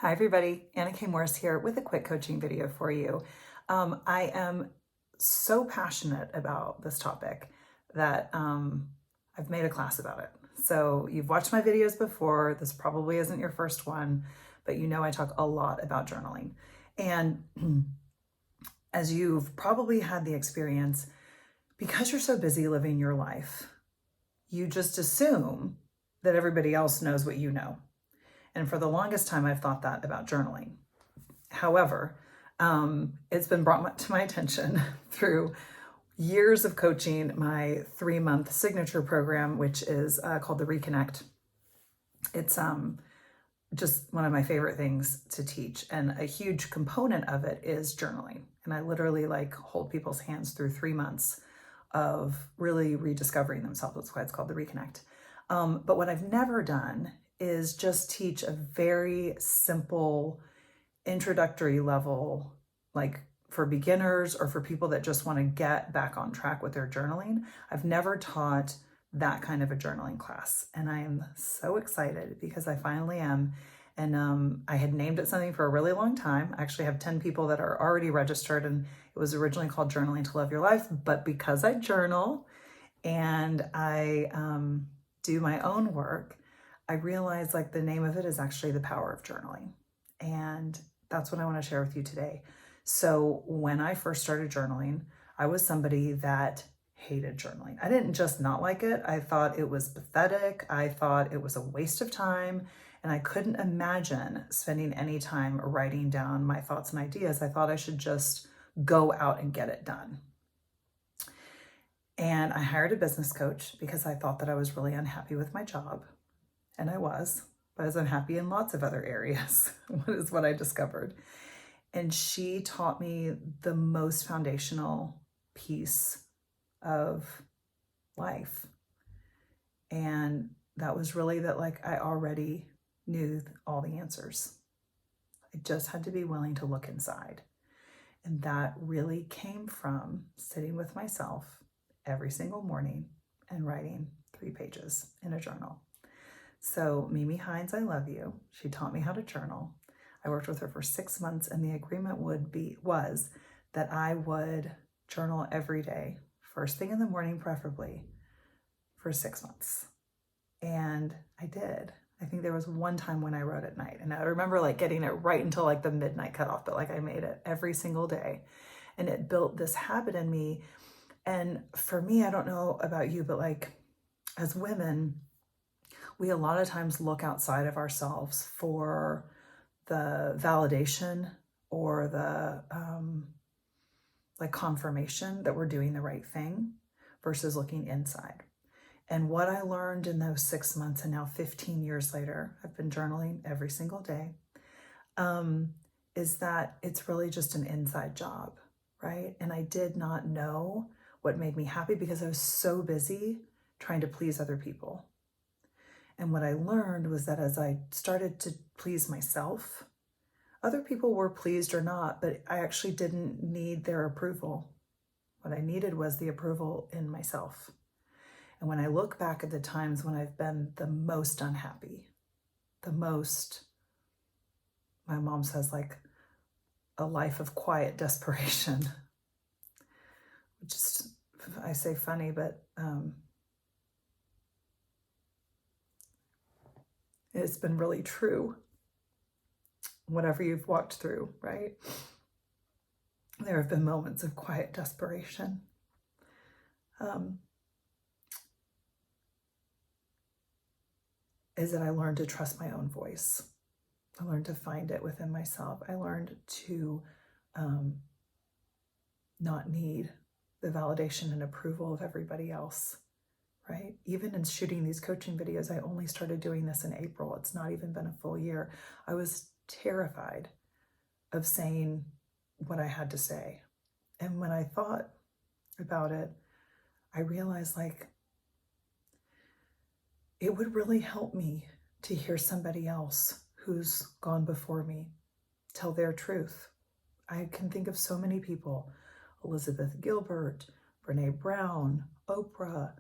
Hi everybody, Anna K. Morris here with a quick coaching video for you. I am so passionate about this topic that I've made a class about it. So you've watched my videos before, this probably isn't your first one, but you know I talk a lot about journaling. And as you've probably had the experience, because you're so busy living your life, you just assume that everybody else knows what you know. And for the longest time, I've thought that about journaling. However, it's been brought to my attention through years of coaching, my 3-month signature program, which is called the Reconnect. It's just one of my favorite things to teach. And a huge component of it is journaling. And I literally hold people's hands through 3 months of really rediscovering themselves. That's why it's called the Reconnect. But what I've never done is just teach a very simple introductory level, like for beginners or for people that just want to get back on track with their journaling. I've never taught that kind of a journaling class. And I am so excited because I finally am. And I had named it something for a really long time. I actually have 10 people that are already registered, and it was originally called Journaling to Love Your Life. But because I journal and I do my own work, I realized the name of it is actually The Power of Journaling. And that's what I want to share with you today. So when I first started journaling, I was somebody that hated journaling. I didn't just not like it. I thought it was pathetic. I thought it was a waste of time. And I couldn't imagine spending any time writing down my thoughts and ideas. I thought I should just go out and get it done. And I hired a business coach because I thought that I was really unhappy with my job. And I was, but I was unhappy in lots of other areas, is what I discovered. And she taught me the most foundational piece of life. And that was really that I already knew all the answers. I just had to be willing to look inside. And that really came from sitting with myself every single morning and writing 3 pages in a journal. So Mimi Hines, I love you. She taught me how to journal. I worked with her for 6 months, and the agreement was that I would journal every day, first thing in the morning preferably, for 6 months. And I did. I think there was one time when I wrote at night, and I remember getting it right until the midnight cutoff, but I made it every single day. And it built this habit in me. And for me, I don't know about you, but as women, we a lot of times look outside of ourselves for the validation or the confirmation that we're doing the right thing versus looking inside. And what I learned in those 6 months, and now 15 years later, I've been journaling every single day, is that it's really just an inside job, right? And I did not know what made me happy because I was so busy trying to please other people. And what I learned was that as I started to please myself, other people were pleased or not, but I actually didn't need their approval. What I needed was the approval in myself. And when I look back at the times when I've been the most unhappy, the most, my mom says, a life of quiet desperation, which is, I say funny, but it's been really true. Whatever you've walked through, right? There have been moments of quiet desperation. Is that I learned to trust my own voice. I learned to find it within myself. I learned to not need the validation and approval of everybody else, right? Even in shooting these coaching videos, I only started doing this in April. It's not even been a full year. I was terrified of saying what I had to say. And when I thought about it, I realized it would really help me to hear somebody else who's gone before me tell their truth. I can think of so many people: Elizabeth Gilbert, Brene Brown, Oprah,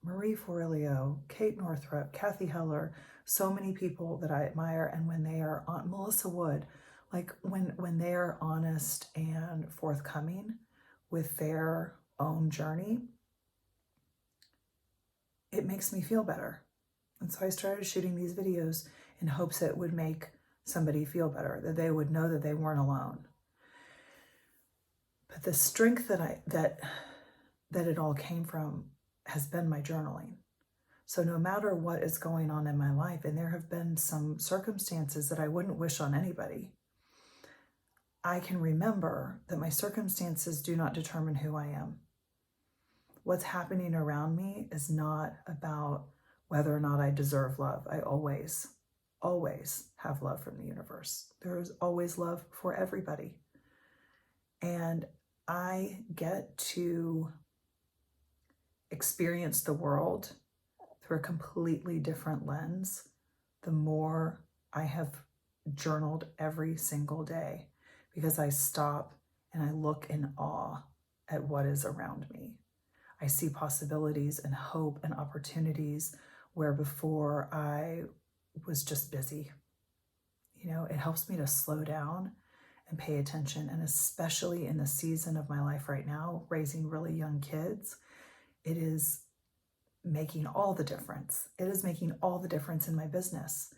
Marie Forleo, Kate Northrup, Kathy Heller, so many people that I admire. And when they are on, Melissa Wood, like when they're honest and forthcoming with their own journey, it makes me feel better. And so I started shooting these videos in hopes that it would make somebody feel better, that they would know that they weren't alone. But the strength that it all came from has been my journaling. So no matter what is going on in my life, and there have been some circumstances that I wouldn't wish on anybody, I can remember that my circumstances do not determine who I am. What's happening around me is not about whether or not I deserve love. I always have love from the universe. There is always love for everybody. And I get to experience the world through a completely different lens the more I have journaled every single day, because I stop and I look in awe at what is around me. I see possibilities and hope and opportunities where before I was just busy. You know, it helps me to slow down and pay attention. And especially in the season of my life right now, raising really young kids, it is making all the difference. It is making all the difference in my business,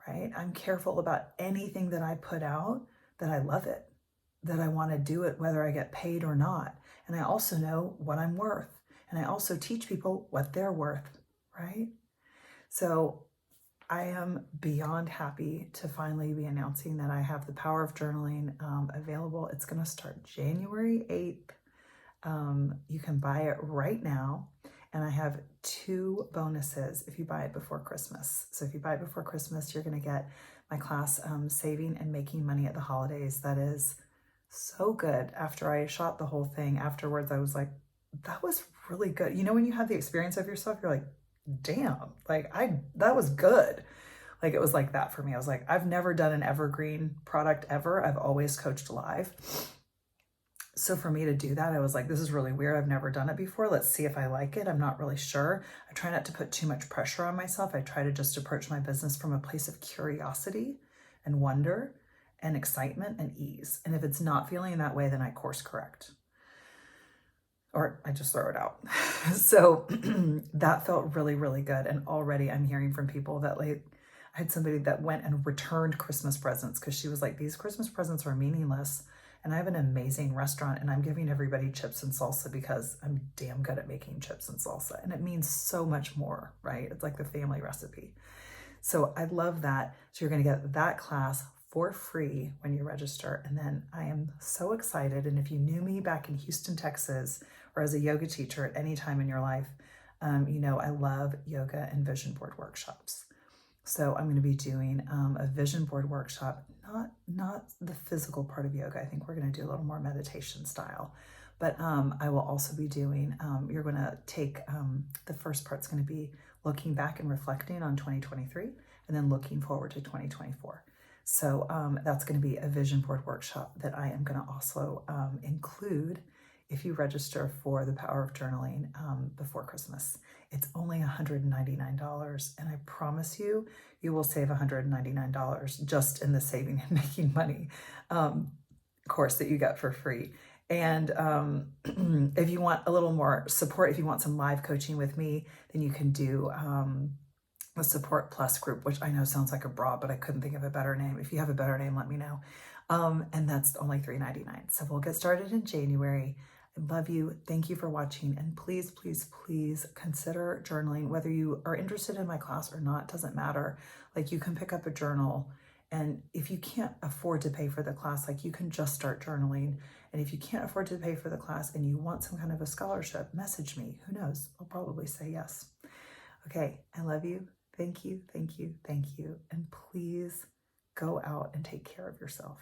right? I'm careful about anything that I put out, that I love it, that I want to do it, whether I get paid or not. And I also know what I'm worth. And I also teach people what they're worth, right? So I am beyond happy to finally be announcing that I have the Power of Journaling available. It's going to start January 8th. You can buy it right now. And I have 2 bonuses if you buy it before Christmas. So if you buy it before Christmas, you're going to get my class, Saving and Making Money at the Holidays. That is so good. After I shot the whole thing, afterwards, I was like, that was really good. You know, when you have the experience of yourself, you're like, damn, like that was good. Like it was like that for me. I was like, I've never done an evergreen product ever. I've always coached live. So for me to do that, I was like, this is really weird. I've never done it before. Let's see if I like it. I'm not really sure. I try not to put too much pressure on myself. I try to just approach my business from a place of curiosity and wonder and excitement and ease. And if it's not feeling that way, then I course correct. Or I just throw it out. So that felt really, really good. And already I'm hearing from people that, like, I had somebody that went and returned Christmas presents because she was like, these Christmas presents are meaningless. And I have an amazing restaurant and I'm giving everybody chips and salsa because I'm damn good at making chips and salsa. And it means so much more, right? It's like the family recipe. So I love that. So you're going to get that class for free when you register. And then I am so excited. And if you knew me back in Houston, Texas, or as a yoga teacher at any time in your life, you know I love yoga and vision board workshops. So I'm going to be doing a vision board workshop, not the physical part of yoga. I think we're going to do a little more meditation style. But I will also be doing, you're going to take, the first part's going to be looking back and reflecting on 2023, and then looking forward to 2024. So that's going to be a vision board workshop that I am going to also include if you register for the Power of Journaling before Christmas. It's only $199, and I promise you, you will save $199 just in the Saving and Making Money course that you get for free. And if you want a little more support, if you want some live coaching with me, then you can do the Support Plus group, which I know sounds like a bra, but I couldn't think of a better name. If you have a better name, let me know. And that's only $3.99. So we'll get started in January. I love you. Thank you for watching. And please, please, please consider journaling. Whether you are interested in my class or not, doesn't matter. Like, you can pick up a journal, and if you can't afford to pay for the class, like, you can just start journaling. And if you can't afford to pay for the class and you want some kind of a scholarship, message me. Who knows? I'll probably say yes. Okay. I love you. Thank you. Thank you. Thank you. And please go out and take care of yourself.